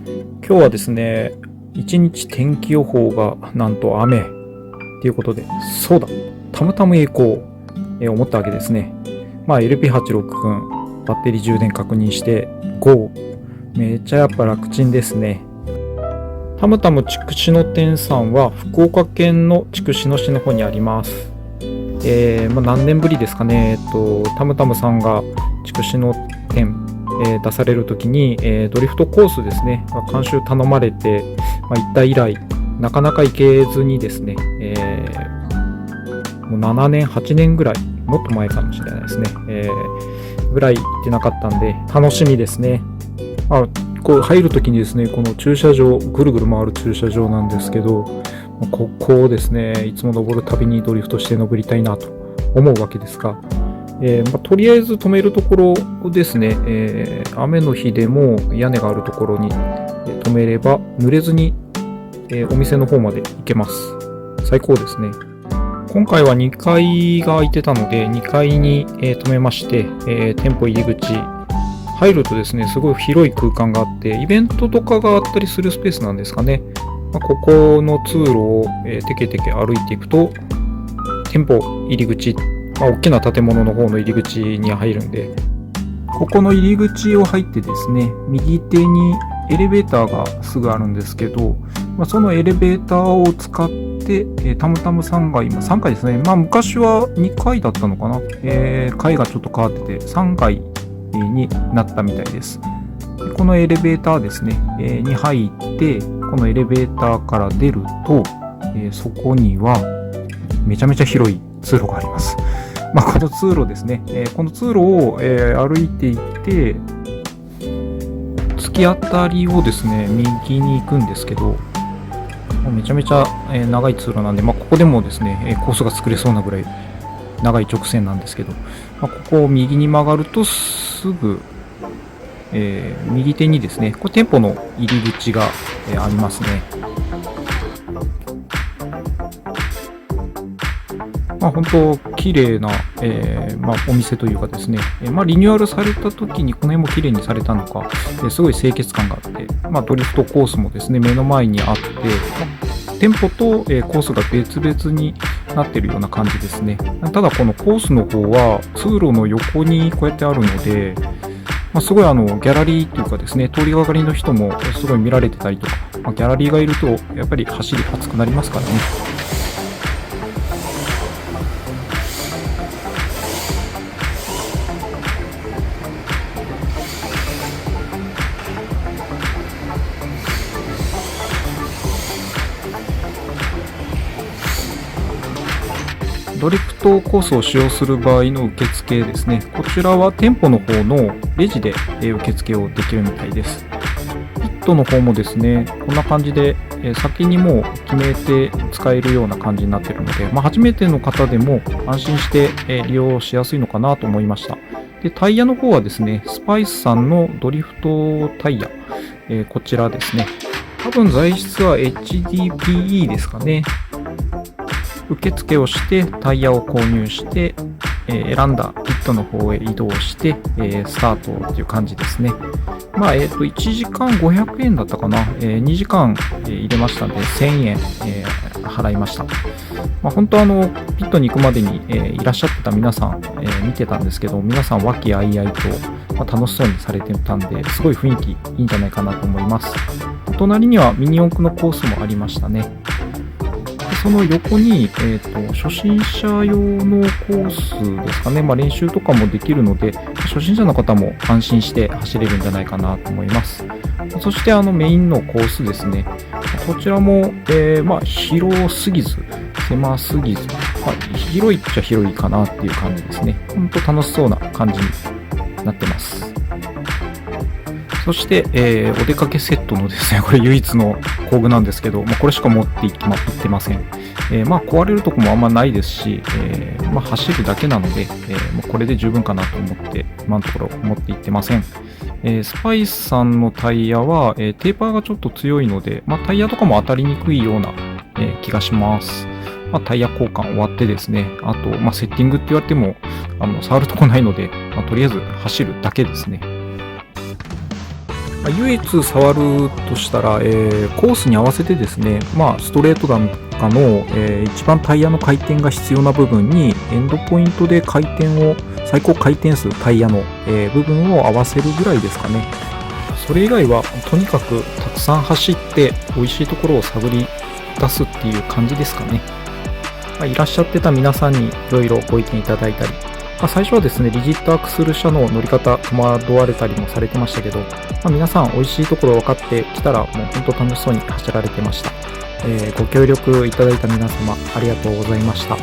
今日はですね、一日天気予報がなんと雨ということで、そうだ、たむたむへ行こう、思ったわけですね。LP86 君、バッテリー充電確認して、GO。めっちゃやっぱ楽ちんですね。たむたむ筑紫野店さんは福岡県の筑紫野市の方にあります。何年ぶりですかね、たむたむさんが筑紫野店、出されるときに、ドリフトコースですね、監修頼まれて、行った以来、なかなか行けずにですね、もう7年、8年ぐらい、もっと前かもしれないですね、ぐらい行ってなかったんで、楽しみですね。こう入るときにですね、この駐車場、ぐるぐる回る駐車場なんですけど、ここをですね、いつも登るたびにドリフトして登りたいなと思うわけですが、とりあえず止めるところですね、雨の日でも屋根があるところに止めれば濡れずに、お店の方まで行けます。最高ですね。今回は2階が空いてたので2階に、止めまして、店舗入り口入るとですね、すごい広い空間があってイベントとかがあったりするスペースなんですかね。ここの通路を、テケテケ歩いていくと店舗入り口、大きな建物の方の入り口に入るんで、ここの入り口を入ってですね、右手にエレベーターがすぐあるんですけど、そのエレベーターを使ってたむたむさんが今3階ですね。昔は2階だったのかな、階がちょっと変わってて3階になったみたいです。このエレベーターですね、に入ってこのエレベーターから出ると、そこにはめちゃめちゃ広い通路があります。この通路ですね、この通路を、歩いていって突き当たりをですね右に行くんですけど、めちゃめちゃ、長い通路なんで、ここでもですねコースが作れそうなぐらい長い直線なんですけど、ここを右に曲がるとすぐ、右手にですね、これ店舗の入り口が、ありますね。本当綺麗な、お店というかですね、リニューアルされた時にこの辺も綺麗にされたのか、すごい清潔感があって、ドリフトコースもですね目の前にあって、店舗と、コースが別々になっているような感じですね。ただこのコースの方は通路の横にこうやってあるので、すごいギャラリーというかですね、通りがかりの人もすごい見られてたりとか、ギャラリーがいるとやっぱり走り熱くなりますからね。ドリフトコースを使用する場合の受付ですね。こちらは店舗の方のレジで受付をできるみたいです。ピットの方もですね、こんな感じで先にもう決めて使えるような感じになっているので、初めての方でも安心して利用しやすいのかなと思いました。で、タイヤの方はですね、スパイスさんのドリフトタイヤ、こちらですね。多分材質は HDPE ですかね。受付をしてタイヤを購入して、選んだピットの方へ移動して、スタートという感じですね。1時間500円だったかな、2時間、入れましたので1000円、払いました。本当ピットに行くまでに、いらっしゃってた皆さん、見てたんですけど、皆さん和気あいあいと、楽しそうにされてたんで、すごい雰囲気いいんじゃないかなと思います。隣にはミニ四駆のコースもありましたね。その横に、初心者用のコースですかね、練習とかもできるので、初心者の方も安心して走れるんじゃないかなと思います。そしてメインのコースですね、こちらも、広すぎず、狭すぎず、広いっちゃ広いかなっていう感じですね。本当楽しそうな感じになってます。そして、お出かけセットのですね、これ唯一の工具なんですけど、これしか持っていってません。壊れるとこもあんまないですし、走るだけなので、もうこれで十分かなと思って、今のところ持っていってません。スパイスさんのタイヤは、テーパーがちょっと強いので、タイヤとかも当たりにくいような、気がします。タイヤ交換終わってですね、あと、セッティングって言われても、触るとこないので、とりあえず走るだけですね。唯一触るとしたら、コースに合わせてですね、ストレートなんかの、一番タイヤの回転が必要な部分にエンドポイントで最高回転数タイヤの、部分を合わせるぐらいですかね。それ以外はとにかくたくさん走って美味しいところを探り出すっていう感じですかね。いらっしゃってた皆さんにいろいろご意見いただいたり、最初はですねリジットアクスル車の乗り方戸惑われたりもされてましたけど、皆さん美味しいところ分かってきたらもう本当楽しそうに走られてました。ご協力いただいた皆様ありがとうございました。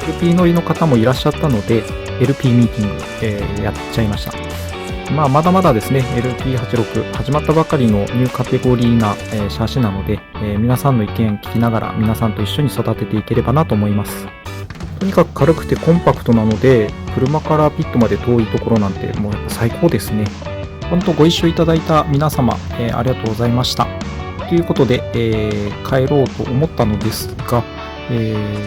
LP 乗りの方もいらっしゃったので LP ミーティング、やっちゃいました。まだまだですね LP86 始まったばかりのニューカテゴリーな、シャーシなので、皆さんの意見聞きながら皆さんと一緒に育てていければなと思います。とにかく軽くてコンパクトなので車からピットまで遠いところなんてもうやっぱ最高ですね。本当ご一緒いただいた皆様、ありがとうございました。ということで、帰ろうと思ったのですが、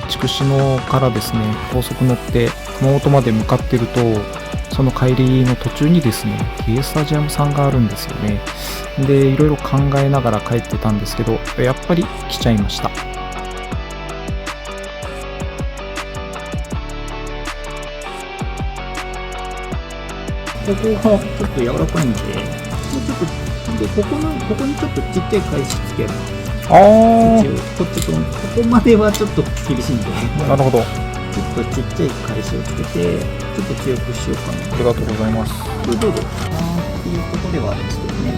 筑紫野からですね高速乗って熊本まで向かってると、その帰りの途中にですねKスタジアムさんがあるんですよね。でいろいろ考えながら帰ってたんですけど、やっぱり来ちゃいました。ここがちょっと柔らかいんで、もうちょっとでここにちょっとちっちゃい返しつける。ここまではちょっと厳しいんで、なるほど。ちょっとちっちゃい返しをつけて、ちょっと強くしようかな。ありがとうございます。これどうぞ。っていうことではあるんですけどね。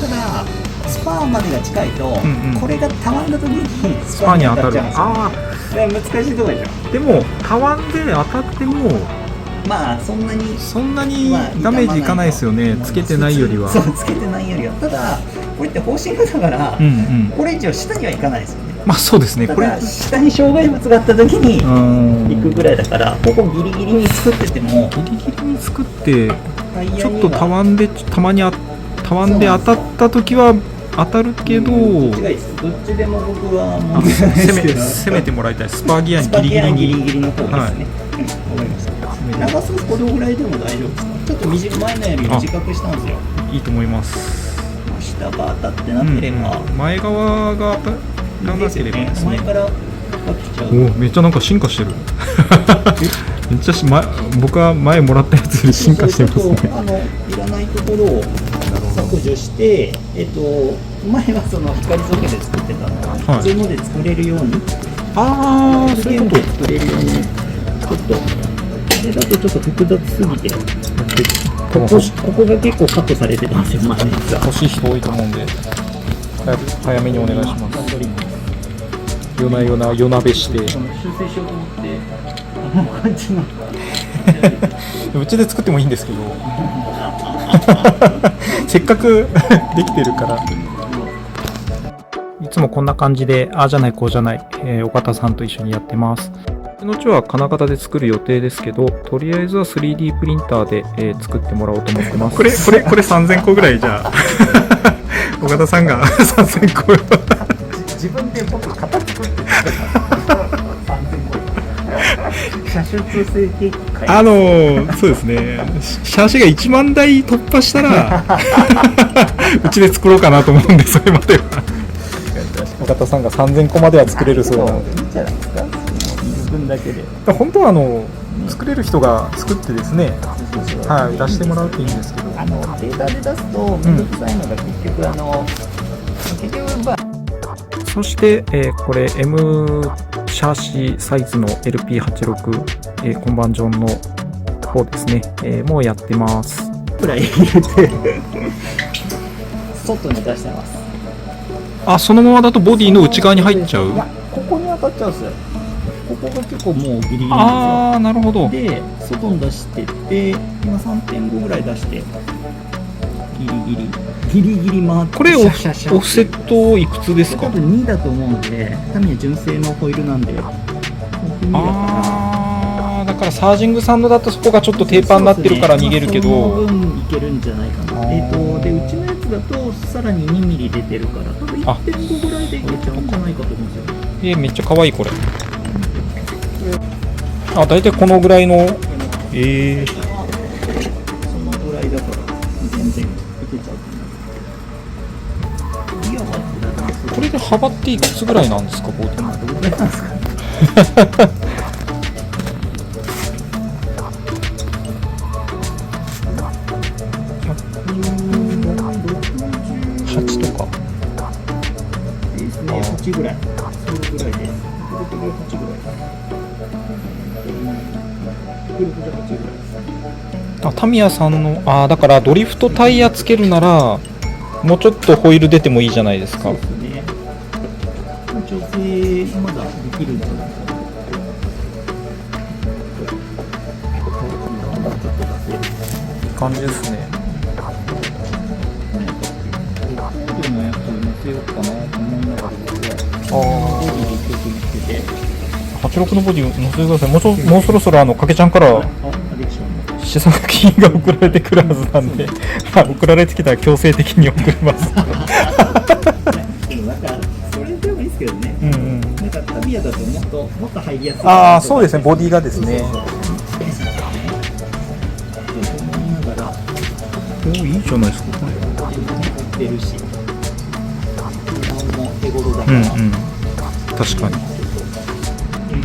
ただスパーまでが近いと、これがたわんだ時にスパーに当たっちゃうんですよ。難しいところでしょ。でもたわんで当たってもそんなにダメージいかないですよね。つけてないよりは。そう、つけてないよりは。ただこれって方針だから、これ以上下にはいかないですよね。そうですね。これ下に障害物があった時に行くぐらいだから、ここギリギリに作っててもギリギリに作ってちょっとたわんでたまにたわんで当たった時は当たるけど、どっちがいいです。どっちでも僕はもう攻めてもらいたい。スパーギアにギリギリの方ですね。わかりました。長さこれぐらいでも大丈夫ですか。ちょっと前のより短くしたんですよ。いいと思います。下が当たってなければ、前側が当たらなければですね。前からかけちゃう。めっちゃなんか進化してる。めっちゃ僕は前もらったやつで進化してますね。いらないところを削除して、前はその光造形で作ってたのが、普通ので作れるように、そういうこと。作れるように、ちょっと、これだとちょっと複雑すぎて、ここが結構カットされてたんですよ、前のやつは。欲しい人多いと思うんで、早めにお願いします。夜なべして。修正しようと思って、この感じの。うちで作ってもいいんですけど、せっかくできてるから。いつもこんな感じで、ああじゃないこうじゃない、岡田さんと一緒にやってます。後は金型で作る予定ですけど、とりあえずは 3D プリンターで、作ってもらおうと思ってます。これ3000個ぐらいじゃあ岡田さんが3000個自分で僕型作って車種通成形そうですね、シャーシが1万台突破したらうちで作ろうかなと思うんで、それまでは岡田さんが3000個までは作れるそうなので、いいんじゃないですか、分だけで。本当は作れる人が作ってですね、出してもらうといいんですけど、データで出すとめんどくさいのが結局そして、これ M シャーシサイズの LP86、コンバージョンの方ですね、もうやってます。くらい入れて外に出してます。そのままだとボディの内側に入っちゃう。ここに当たっちゃうんですよ。ここが結構もうギリギリなんですよ。なるほど。で、外に出してって、今 3.5 ぐらい出して、ギリギリ回って、これオフセットいくつですか？多分2だと思うので、タミヤ純正のホイールなんで、だからサージングさんのだとそこがちょっとテーパーになってるから逃げるけど、その分いけるんじゃないかな。で、うちのやつだとさらに2ミリ出てるから、多分 1.5 ぐらいでいけちゃうんじゃないかと思うんですよ。めっちゃ可愛いこれ。だいたいこのぐらいの、そのぐらいだから全然いけちゃうと思います。はまあこれで幅っていくつぐらいなんですか、ボディ。どれぐらいなんですかね。8とか。ですね、8ぐらい。それぐらいです。8ぐらい。168ぐらいです。あ、タミヤさんの、だからドリフトタイヤつけるなら、もうちょっとホイール出てもいいじゃないですか。そうですね。調整まだできるんじゃないかな。いい感じですね。こういうのやつを乗せようかなと思いながら僕はあボディで一曲見つけて、あ、86のボディ乗せてください。もうそろそろかけちゃんからアディクションの試作品が送られてくるはずなんで、送られてきたら強制的に送ります。でもなんかそれでもいいですけどね。うんうん。なんかタミヤだともっと入りやすい。ああ、そうですね、ボディがですね。そうそうそう思いながらお、いいじゃないですか。売ってるし、値段も手頃だから。うんうん。確かに。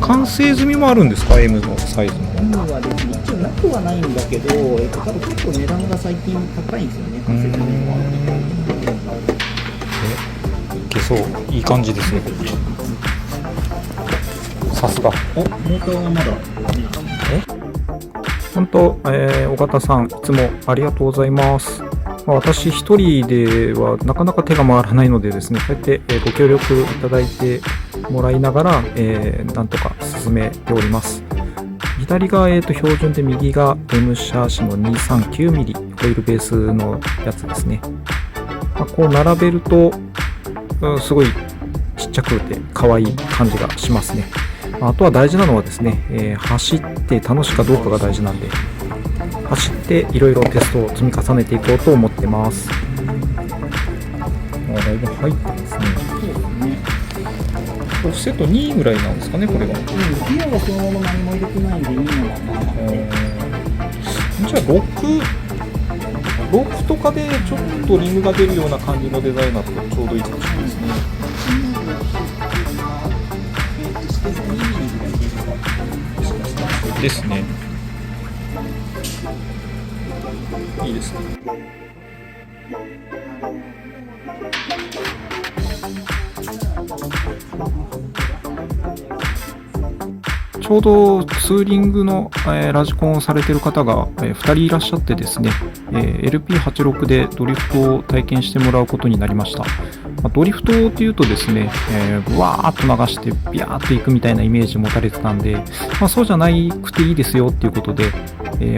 完成済みもあるんですか、M のサイズも。 M はですね、一応なくはないんだけど、多分結構値段が最近高いんですよね、完成するのは。いけそう、いい感じですね。さすが。お、モーターはまだ。本当、尾形さん、いつもありがとうございます。私一人ではなかなか手が回らないのでですね、こうやって、ご協力いただいてもらいながら、なんとか進めております。左が、標準で、右が M シャーシの 239mm ホイールベースのやつですね。こう並べると、すごいちっちゃくて可愛い感じがしますね。あとは大事なのはですね、走って楽しいかどうかが大事なんで、走っていろいろテストを積み重ねていこうと思ってます。だいぶ入ってますね。そうですね。オフセット2ぐらいなんですかね、これが。ギアはそのまま何も入れてないんでいいのはまあね。じゃあ6とかでちょっとリングが出るような感じのデザインだとちょうどいいかもしれないですね。ですね。いいですね。ちょうどツーリングの、ラジコンをされている方が、2人いらっしゃってですね、LP86 でドリフトを体験してもらうことになりました。ドリフトっていうとですね、ブワーっと流してビャーっていくみたいなイメージ持たれてたんで、そうじゃなくていいですよっていうことで、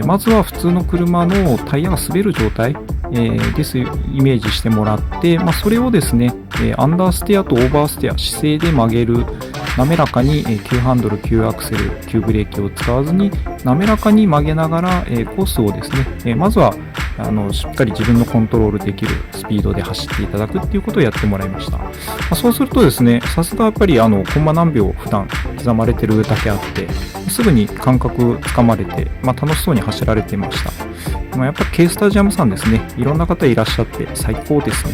まずは普通の車のタイヤが滑る状態、ですイメージしてもらって、それをですね、アンダーステアとオーバーステア、姿勢で曲げる、滑らかに急ハンドル、急アクセル、急ブレーキを使わずに滑らかに曲げながらコースをですね、まずはしっかり自分のコントロールできるスピードで走っていただくっていうことをやってもらいました。そうするとですね、さすがやっぱりコンマ何秒普段刻まれてるだけあって、すぐに感覚つかまれて、楽しそうに走られてました。やっぱ K スタジアムさんですね、いろんな方いらっしゃって最高ですね。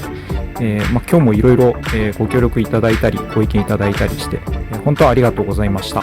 今日もいろいろご協力いただいたりご意見いただいたりして、本当はありがとうございました。